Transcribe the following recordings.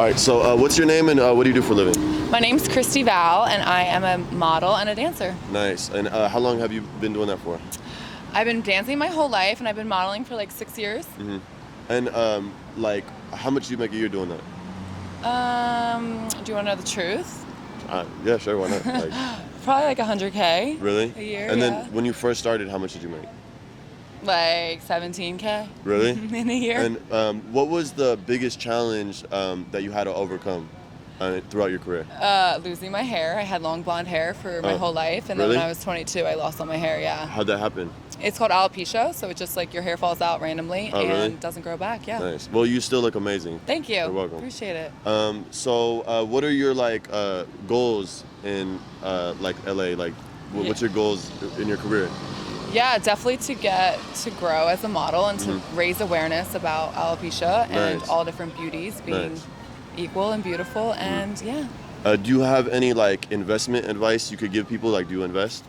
All right, so what's your name and what do you do for a living? My name's Christy Val, and I am a model and a dancer. Nice. And how long have you been doing that for? I've been dancing my whole life, and I've been modeling for like 6 years. Mm-hmm. And like, how much do you make a year doing that? Do you want to know the truth? Yeah, sure, why not? Like, Probably like 100K. really? A year. And yeah. then when you first started, how much did you make? Like 17K. Really? In a year. And what was the biggest challenge that you had to overcome throughout your career? Losing my hair. I had long blonde hair for my whole life, and really? then when I was 22, I lost all my hair. Yeah. How'd that happen? It's called alopecia, so it's just like your hair falls out randomly and really? doesn't grow back. Yeah. Nice. Well, you still look amazing. Thank you. You're welcome. Appreciate it. So what are your like goals in like LA? Like, what's your goals in your career? Yeah, definitely to get to grow as a model and to raise awareness about alopecia and Nice. all different beauties being Nice. equal and beautiful. And yeah. Do you have any like investment advice you could give people? Like, do you invest?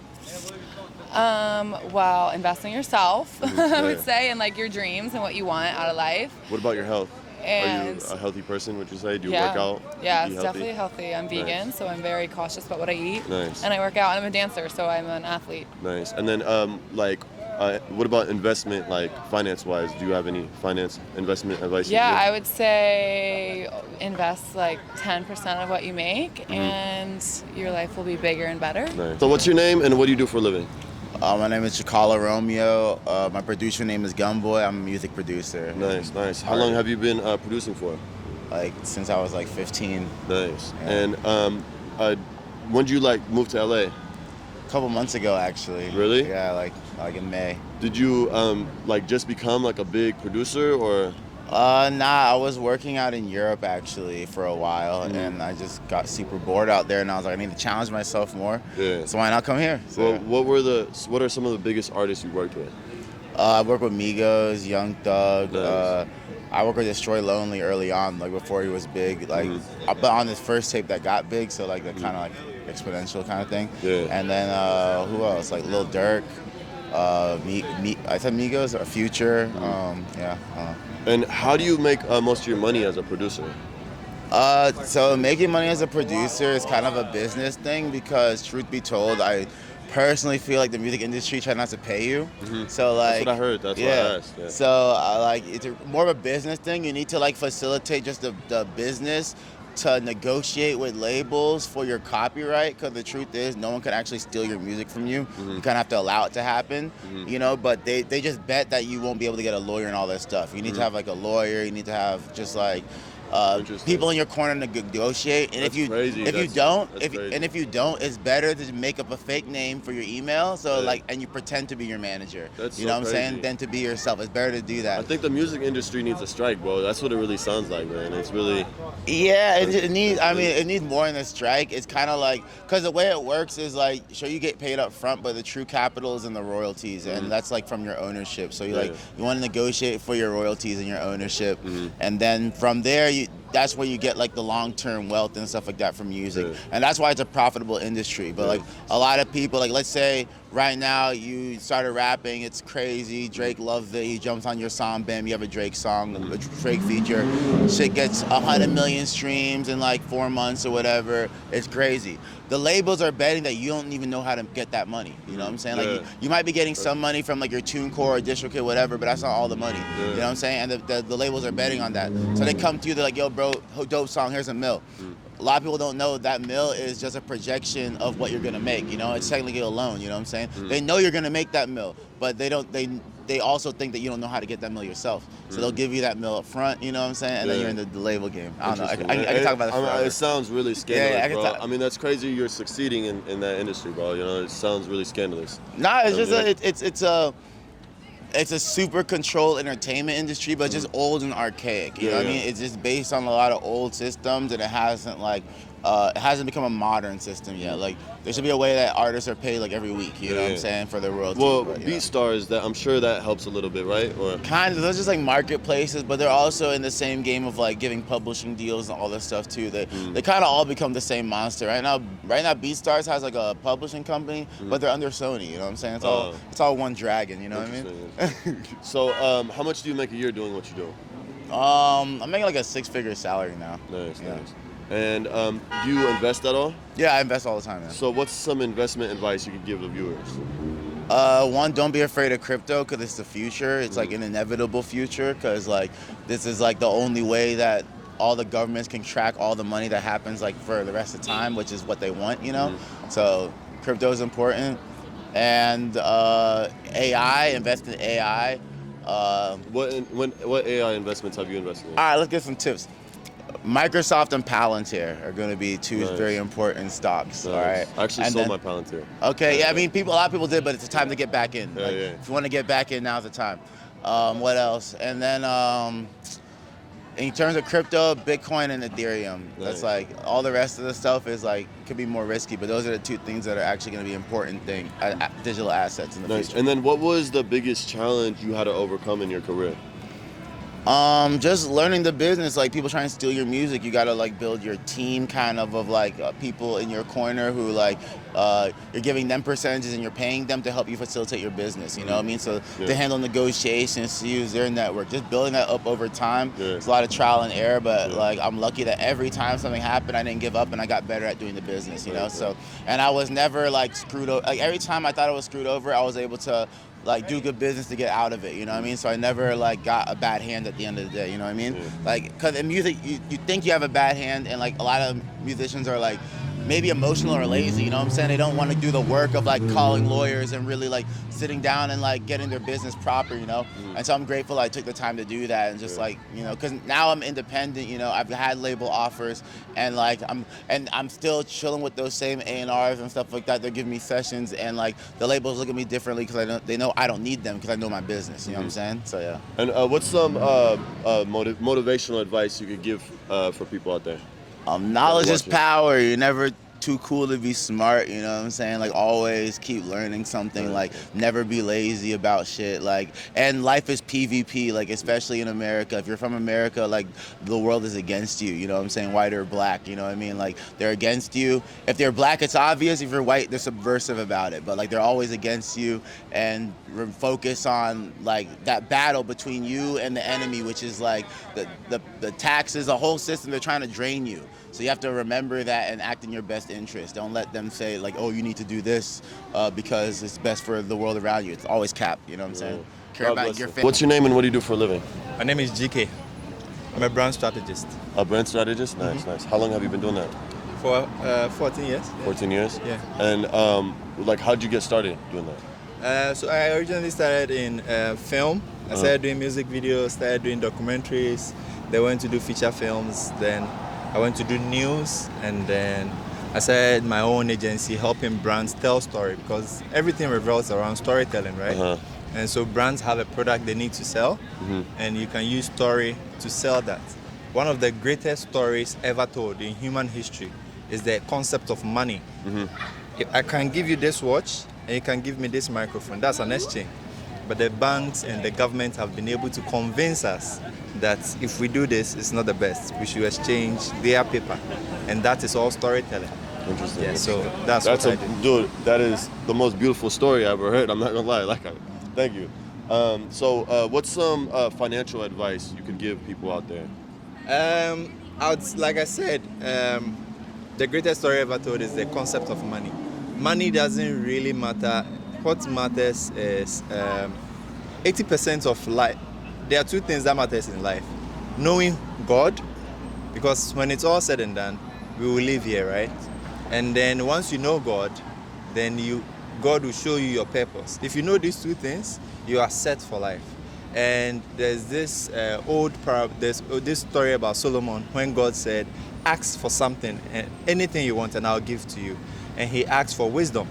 Well, invest in yourself, I would Yeah. say, and like your dreams and what you want out of life. What about your health? And Are you a healthy person, would you say? Do you yeah, work out? yeah, Eat it's healthy? definitely healthy. I'm vegan, so I'm very cautious about what I eat. Nice. And I work out, and I'm a dancer, so I'm an athlete. Nice. And then what about investment, like finance-wise? Do you have any finance investment advice? Yeah, you I would say invest like 10% of what you make, and your life will be bigger and better. Nice. So what's your name and what do you do for a living? My name is Chakala Romeo. My producer name is Gunboi. I'm a music producer. Nice, nice. How long have you been producing for? Like since I was like 15. Nice. Yeah. And when did you like move to LA? A couple months ago, actually. Really? Yeah, like in May. Did you like just become like a big producer or? Nah, I was working out in Europe actually for a while, and I just got super bored out there, and I was like, I need to challenge myself more. Yeah. So why not come here? So, Well, what are some of the biggest artists you worked with? I work with Migos, Young Thug. Nice. I worked with Destroy Lonely early on, like before he was big. Like, but on his first tape that got big, so like that kind of like exponential kind of thing. Yeah. And then who else? Like Lil Durk. I said Migos or Future. Yeah. And how do you make most of your money as a producer? So making money as a producer is kind of a business thing because, truth be told, I personally feel like the music industry try not to pay you. So like That's what I heard. That's what I asked. Yeah. So like it's more of a business thing. You need to like facilitate just the business to negotiate with labels for your copyright, because the truth is no one can actually steal your music from you. You kind of have to allow it to happen, you know, but they just bet that you won't be able to get a lawyer and all that stuff. You need to have like a lawyer, you need to have just like people in your corner to negotiate, and That's crazy. if you That's don't, it's better to make up a fake name for your email, so Yeah. like, and you pretend to be your manager. That's you so know what I'm saying? crazy. Than to be yourself. It's better to do that. I think the music industry needs a strike, bro. That's what it really sounds like, man. It's really. Yeah, it needs. I mean, it needs more than a strike. It's kind of like, because the way it works is like, sure, you get paid up front, but the true capital is in the royalties, and that's like from your ownership. So you you want to negotiate for your royalties and your ownership, and then from there that's where you get like the long-term wealth and stuff like that from music, and that's why it's a profitable industry. But like a lot of people, like let's say right now you started rapping, it's crazy, Drake loves it, he jumps on your song, bam, you have a Drake song, a Drake feature, shit gets 100 million streams in like 4 months or whatever. It's crazy. The labels are betting that you don't even know how to get that money. You know what I'm saying? Like you might be getting some money from like your TuneCore or DistroKid, whatever, but that's not all the money. You know what I'm saying? And the labels are betting on that. So they come to you, they're like, yo bro, dope song, here's a mill. A lot of people don't know that mill is just a projection of what you're gonna make. You know, it's technically a loan. You know what I'm saying? They know you're gonna make that mill, but they don't. They also think that you don't know how to get that mill yourself. So they'll give you that mill up front. You know what I'm saying? And then you're in the label game. I don't know. I can talk about that. It sounds really scandalous, I bro. I mean, that's crazy. You're succeeding in that industry, bro. You know, it sounds really scandalous. Nah, it's just it's a super controlled entertainment industry, but just old and archaic. You know what I mean? It's just based on a lot of old systems, and it hasn't become a modern system yet. Like there should be a way that artists are paid like every week. You know what I'm saying, for their royalties. Well, but, BeatStars, that I'm sure that helps a little bit, right? Or kind of, those just like marketplaces, but they're also in the same game of like giving publishing deals and all this stuff too. They kind of all become the same monster right now. BeatStars has like a publishing company, but they're under Sony. You know what I'm saying? It's all one dragon. You know what I mean? So, how much do you make a year doing what you do? I'm making like a 6-figure salary now. Nice, Yeah. nice. And do you invest at all? Yeah, I invest all the time, man. So what's some investment advice you could give the viewers? One, don't be afraid of crypto because it's the future. It's like an inevitable future because like this is like the only way that all the governments can track all the money that happens like for the rest of the time, which is what they want, you know? So crypto is important. And AI, invest in AI. What AI investments have you invested in? All right, let's get some tips. Microsoft and Palantir are going to be two Nice. very important stocks. All right. I actually sold my Palantir. Okay, yeah, I mean, a lot of people did, but it's time to get back in. Yeah, Like, yeah. If you want to get back in, now's the time. What else? And then in terms of crypto, Bitcoin and Ethereum. That's Nice. like all the rest of the stuff is like could be more risky, but those are the two things that are actually going to be important digital assets in the Nice. future. And then what was the biggest challenge you had to overcome in your career? Just learning the business, like people trying to steal your music, you gotta like build your team kind of like people in your corner who like you're giving them percentages and you're paying them to help you facilitate your business, you know what I mean? So to handle negotiations, to use their network, just building that up over time. It's a lot of trial and error, but like I'm lucky that every time something happened, I didn't give up and I got better at doing the business, you know? So, and I was never like screwed over, like every time I thought I was screwed over, I was able to like do good business to get out of it, you know what I mean? So I never like got a bad hand at the end of the day, you know what I mean? Like, cause in music, you think you have a bad hand, and like a lot of musicians are like maybe emotional or lazy, you know what I'm saying? They don't want to do the work of like calling lawyers and really like sitting down and like getting their business proper, you know? And so I'm grateful I took the time to do that and just like, you know, cause now I'm independent, you know, I've had label offers and like I'm still chilling with those same A&Rs and stuff like that. They're giving me sessions and like the labels look at me differently because they know I don't need them because I know my business, you know what I'm saying? So yeah. And what's some motivational advice you could give for people out there? Knowledge is Watch it. power. You're never too cool to be smart, you know what I'm saying? Like always keep learning something, like never be lazy about shit. Like, and life is PvP, like especially in America. If you're from America, like the world is against you, you know what I'm saying? White or black, you know what I mean? Like they're against you. If they're black, it's obvious. If you're white, they're subversive about it. But like they're always against you, and focus on like that battle between you and the enemy, which is like the taxes, the whole system. They're trying to drain you. So you have to remember that and act in your best interest. Don't let them say like, oh, you need to do this because it's best for the world around you. It's always cap, you know what I'm saying? Care God about bless your you. family. What's your name and what do you do for a living? My name is GK. I'm a brand strategist A brand strategist? Nice, nice. How long have you been doing that? for 14 years. 14 years? Yeah. And like, how'd you get started doing that? So I originally started in film. I started doing music videos, started doing documentaries. Then went to do feature films. Then I went to do news, and then I started my own agency helping brands tell story because everything revolves around storytelling, right? And so brands have a product they need to sell, and you can use story to sell that. One of the greatest stories ever told in human history is the concept of money. If I can give you this watch, and you can give me this microphone, that's an exchange. But the banks and the government have been able to convince us that if we do this, it's not the best. We should exchange their paper. And that is all storytelling. Interesting. Yeah, so that's what I do. Dude, that is the most beautiful story I ever heard. I'm not gonna lie. Thank you. So what's some financial advice you could give people out there? Like I said, the greatest story ever told is the concept of money. Money doesn't really matter. What matters is 80% of life. There are two things that matters in life. Knowing God, because when it's all said and done, we will live here, right? And then once you know God, then God will show you your purpose. If you know these two things, you are set for life. And there's this this story about Solomon when God said, ask for something, anything you want and I'll give to you. And he asked for wisdom.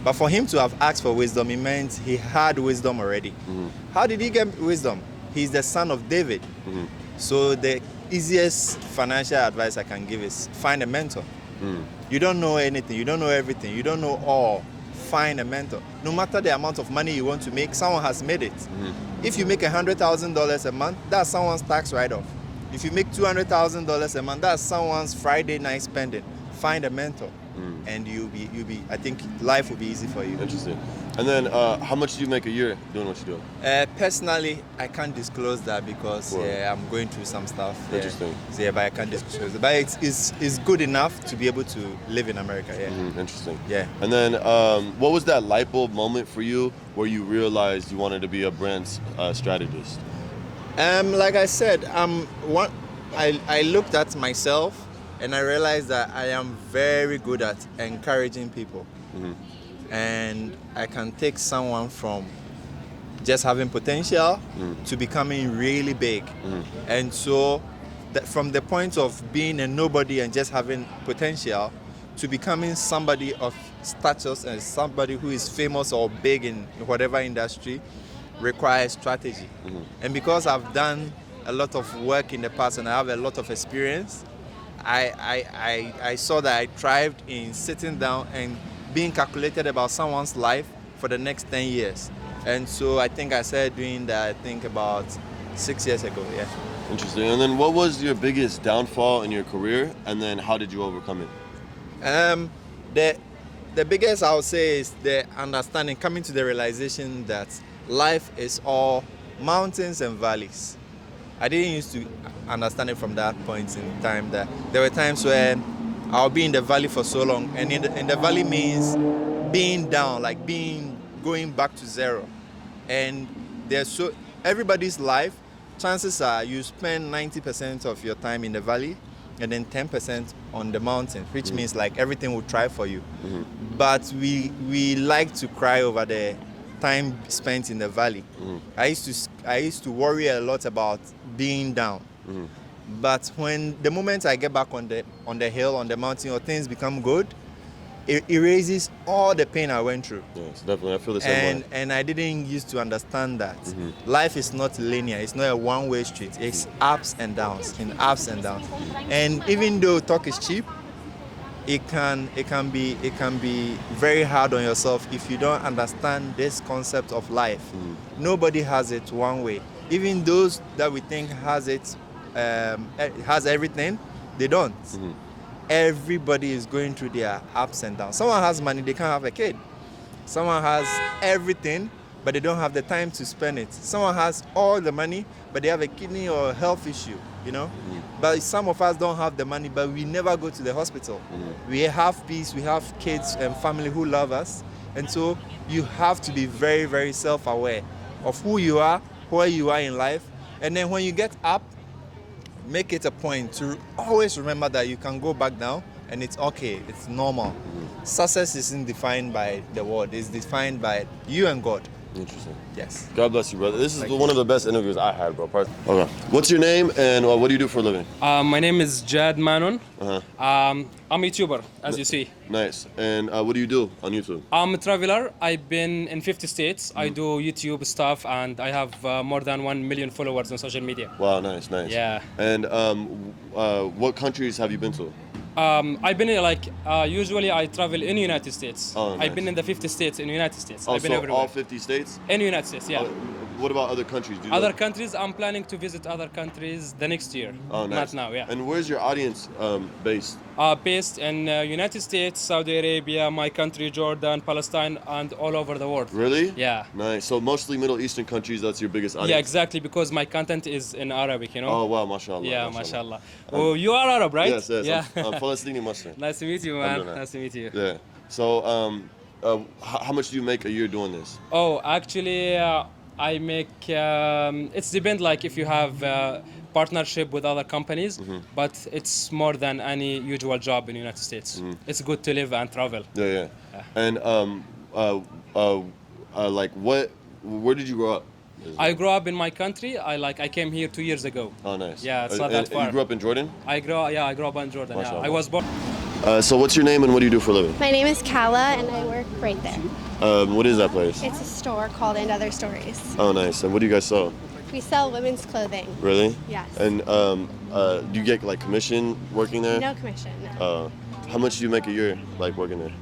But for him to have asked for wisdom, it meant he had wisdom already. How did he get wisdom? He's the son of David. So the easiest financial advice I can give is find a mentor. You don't know anything, you don't know everything, you don't know all. Find a mentor. No matter the amount of money you want to make, someone has made it. If you make $100,000 a month, that's someone's tax write-off. If you make $200,000 a month, that's someone's Friday night spending. Find a mentor. And you'll be I think life will be easy for you. Interesting. And then, how much do you make a year doing what you do? Personally, I can't disclose that because Wow. I'm going through some stuff. Interesting. So, yeah, but I can't disclose it. But it's good enough to be able to live in America. Yeah. Interesting. Yeah. And then, what was that light bulb moment for you where you realized you wanted to be a brand strategist? Like I said, I looked at myself and I realized that I am very good at encouraging people. And I can take someone from just having potential to becoming really big. And so from the point of being a nobody and just having potential to becoming somebody of status and somebody who is famous or big in whatever industry requires strategy. And because I've done a lot of work in the past and I have a lot of experience, I saw that I thrived in sitting down and being calculated about someone's life for the next 10 years. And so I think I started doing that, I think about 6 years ago, yeah. Interesting. And then, what was your biggest downfall in your career, and then how did you overcome it? The biggest I would say is the understanding, coming to the realization that life is all mountains and valleys. I didn't used to understand it from that point in time. That there were times where I'll be in the valley for so long, and in the valley means being down, like going back to zero. And everybody's life, chances are you spend 90% of your time in the valley and then 10% on the mountain, which means like everything will try for you. But we like to cry over the time spent in the valley. I used to worry a lot about being down. But when the moment I get back on the hill, on the mountain, or things become good, it erases all the pain I went through. Yes, definitely. I feel the same way. And I didn't used to understand that. Life is not linear. It's not a one-way street. It's ups and downs, and ups and downs. And even though talk is cheap, it can be very hard on yourself if you don't understand this concept of life. Nobody has it one way. Even those that we think has everything, they don't. Everybody is going through their ups and downs. Someone has money, they can't have a kid. Someone has everything, but they don't have the time to spend it. Someone has all the money, but they have a kidney or a health issue, you know? But some of us don't have the money, but we never go to the hospital. We have peace, we have kids and family who love us. And so you have to be very, very self-aware of who you are, where you are in life. And then when you get up, make it a point to always remember that you can go back down and it's okay, it's normal. Success isn't defined by the world, it's defined by you and God. Interesting. Yes. God bless you, brother. This is Thank one of the best interviews I had, bro. Okay. What's your name and what do you do for a living? My name is Jad Manon. Uh-huh. I'm a YouTuber, as you see. Nice. And what do you do on YouTube? I'm a traveler. I've been in 50 states. I do YouTube stuff, and I have more than 1 million followers on social media. Wow, nice. Yeah. And what countries have you been to? I've been in usually I travel in the United States. Oh, nice. I've been in the 50 states in the United States. Oh, I've been so everywhere. all 50 states? In the United States, yeah. What about other countries? Do you Other like- countries, I'm planning to visit other countries the next year. Oh, nice. Not now, yeah. And where's your audience based? Based in United States, Saudi Arabia, my country, Jordan, Palestine, and all over the world. Really? Yeah. Nice. So mostly Middle Eastern countries, that's your biggest audience? Yeah, exactly, because my content is in Arabic, you know? Oh, wow, mashallah. Yeah, mashallah. Oh, you are Arab, right? Yes, yes. Yeah. I'm Palestinian Muslim. Nice to meet you, man. Alhamdulillah. Nice to meet you. Yeah. So, how much do you make a year doing this? Oh, actually, I make, it's depend like if you have partnership with other companies, but it's more than any usual job in the United States. It's good to live and travel. Yeah. And like where did you grow up? I grew up in my country. I came here 2 years ago. Oh, nice. Yeah, it's not And that far. you grew up in Jordan? I grew up in Jordan. Yeah. Mashallah. I was born. So what's your name and what do you do for a living? My name is Kala and I work right there. What is that place? It's a store called And Other Stories. Oh, nice. And what do you guys sell? We sell women's clothing. Really? Yes. And do you get like commission working there? No commission, no. How much do you make a year like working there?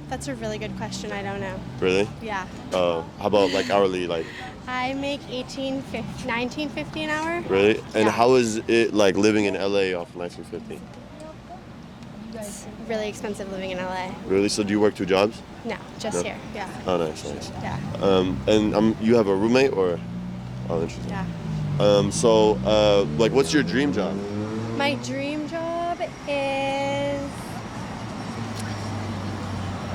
That's a really good question. I don't know. Really? Yeah. How about like hourly? Like I make $19.50 an hour. really? And Yeah. how is it like living in LA off 1950? It's really expensive living in LA. Really? So do you work 2 jobs? No, just No. here. Yeah. Oh, nice, nice. Yeah. And you have a roommate or? Oh, interesting. Yeah. So, like, what's your dream job? My dream job is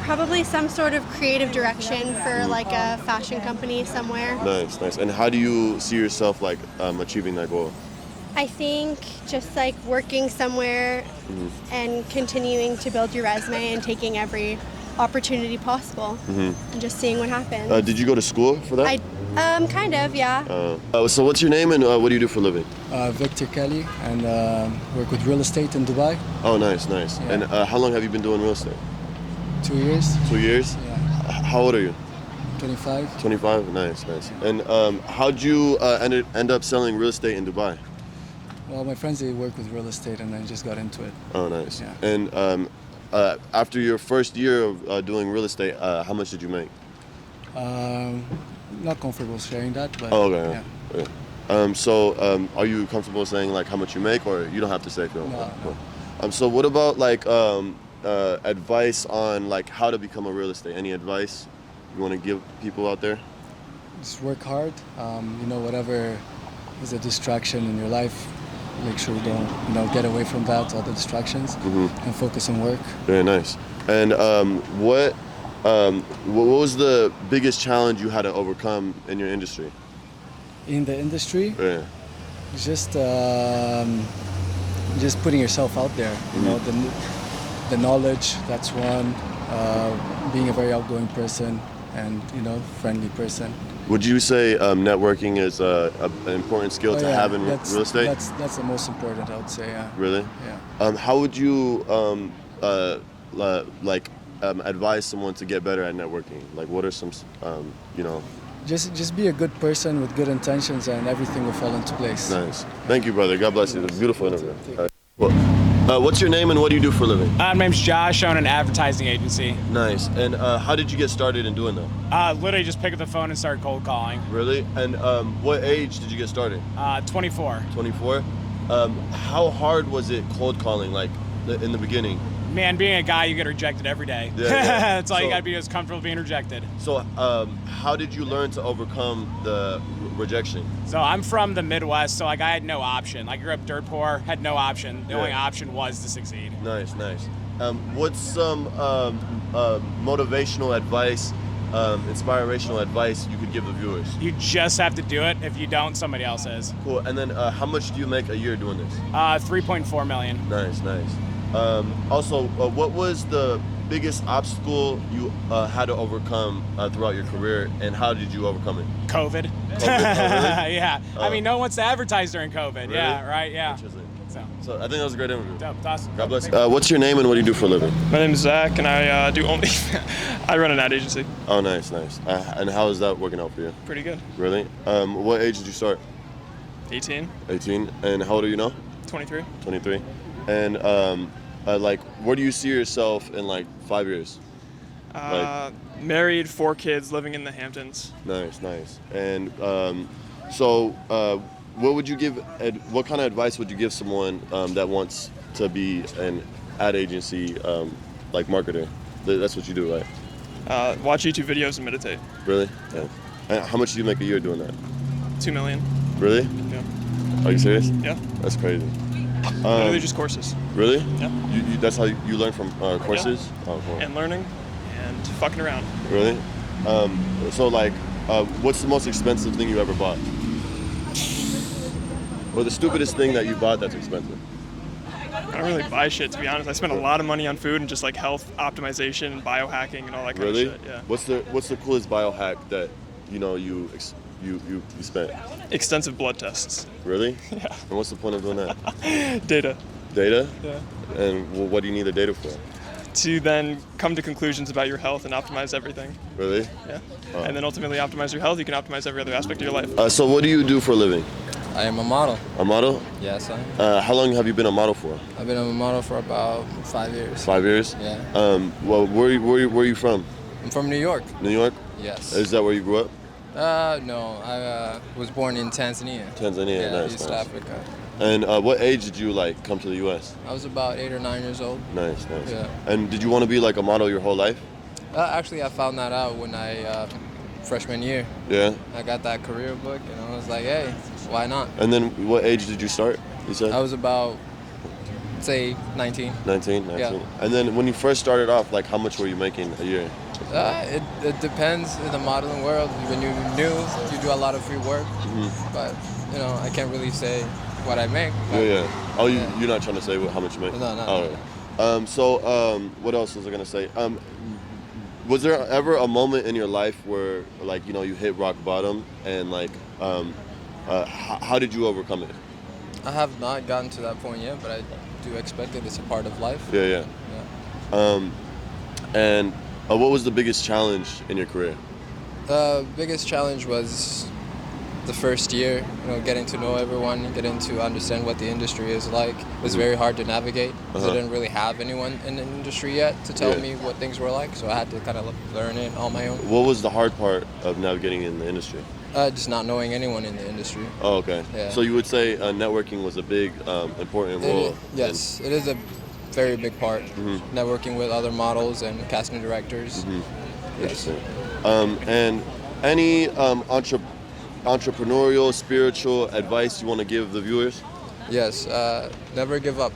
probably some sort of creative direction for like a fashion company somewhere. Nice, nice. And how do you see yourself like achieving that goal? I think just like working somewhere and continuing to build your resume and taking every opportunity possible and just seeing what happens. Did you go to school for that? Kind of, yeah. So what's your name and what do you do for a living? Victor Kelly, and work with real estate in Dubai. Oh, nice, nice. Yeah. And how long have you been doing real estate? 2 years. 2 years? Yeah. How old are you? 25. 25? Nice, nice. And how'd you end up selling real estate in Dubai? Well, my friends, they work with real estate, and I just got into it. Oh, nice. Yeah. And after your first year of doing real estate, how much did you make? Not comfortable sharing that, but Oh, okay. yeah. Yeah. So are you comfortable saying like how much you make, or you don't have to say if you don't No, want? no. So what about like advice on like how to become a real estate? Any advice you want to give people out there? Just work hard. Whatever is a distraction in your life, make sure you don't, get away from that, all the distractions, and focus on work. Very nice. And what was the biggest challenge you had to overcome in your industry? In the industry, Yeah. just putting yourself out there. The knowledge, that's one. Being a very outgoing person and friendly person. Would you say networking is an important skill to have in real estate? That's the most important, I would say. Yeah. Really? Yeah. How would you advise someone to get better at networking? Like, what are some, Just be a good person with good intentions, and everything will fall into place. Nice. Thank you, brother. God bless you. It was a beautiful interview. What's your name and what do you do for a living? My name's Josh. I own an advertising agency. Nice. And how did you get started in doing that? Literally just pick up the phone and start cold calling. Really? And what age did you get started? 24. 24. How hard was it cold calling, like in the beginning? Man, being a guy, you get rejected every day. Yeah. That's all you gotta be as comfortable being rejected. So how did you learn to overcome the rejection? So I'm from the Midwest, so I had no option. I grew up dirt poor, had no option. The only option was to succeed. Nice, nice. What's some motivational advice, inspirational advice you could give the viewers? You just have to do it. If you don't, somebody else is. Cool. And then how much do you make a year doing this? 3.4 million. Nice, nice. Also, what was the biggest obstacle you had to overcome throughout your career, and how did you overcome it? COVID. Oh, really? Yeah. I mean, no one wants to advertise during COVID. Really? Yeah, right, yeah. Interesting. So I think that was a great interview. dope, awesome. God bless you. What's your name and what do you do for a living? My name is Zach, and I do only. I run an ad agency. Oh, nice, nice. And how is that working out for you? Pretty good. Really? What age did you start? 18, 18. And how old are you now? 23. 23. And where do you see yourself in like 5 years? Married, 4 kids, living in the Hamptons. Nice, nice. And what would you give? What kind of advice would you give someone that wants to be an ad agency marketer? That's what you do, right? Watch YouTube videos and meditate. Really? Yeah. And how much do you make a year doing that? 2 million. Really? Yeah. Are you serious? Yeah. That's crazy. Literally just courses. Really? Yeah. That's how you learn from courses? Yeah. Oh, cool. And learning and fucking around. Really? What's the most expensive thing you ever bought? Or the stupidest thing that you bought that's expensive? I don't really buy shit, to be honest. I spend a lot of money on food and just like health optimization and biohacking and all that kind Really? of shit. Yeah. What's the coolest biohack that you spent? Extensive blood tests. Really? Yeah. And what's the point of doing that? Data. Data? Yeah. And what do you need the data for? To then come to conclusions about your health and optimize everything. Really? Yeah. And then ultimately optimize your health. You can optimize every other aspect of your life. So what do you do for a living? I am a model. A model? Yes, I am. How long have you been a model for? I've been a model for about 5 years. 5 years? Yeah. Where are you from? I'm from New York. New York? Yes. Is that where you grew up? No, I was born in Tanzania. Tanzania, Yeah, nice, East nice. Africa. And what age did you like come to the U.S.? I was about 8 or 9 years old. Nice, nice. Yeah. And did you want to be like a model your whole life? Actually, I found that out when I freshman year. Yeah. I got that career book, and I was like, hey, why not? And then what age did you start? You said? I was about, say, 19. 19. Yeah. And then when you first started off, like how much were you making a year? It depends in the modeling world. When you're new, you do a lot of free work, but you know, I can't really say what I make. Yeah, yeah. Oh, you're not trying to say how much you make? No, no. All right. What else was I gonna say? Was there ever a moment in your life where, like, you know, you hit rock bottom, and like, how did you overcome it? I have not gotten to that point yet, but I do expect it. It's a part of life. Yeah. And what was the biggest challenge in your career? The biggest challenge was the first year, you know, getting to know everyone, getting to understand what the industry is like. It was very hard to navigate because I didn't really have anyone in the industry yet to tell me what things were like, so I had to kind of learn it on my own. What was the hard part of navigating in the industry? Just not knowing anyone in the industry. Oh, okay. Yeah. So you would say networking was a big, important role? Yes, it is a very big part. Networking with other models and casting directors. Yes. Interesting. And any entrepreneurial, spiritual advice you want to give the viewers? Yes, never give up.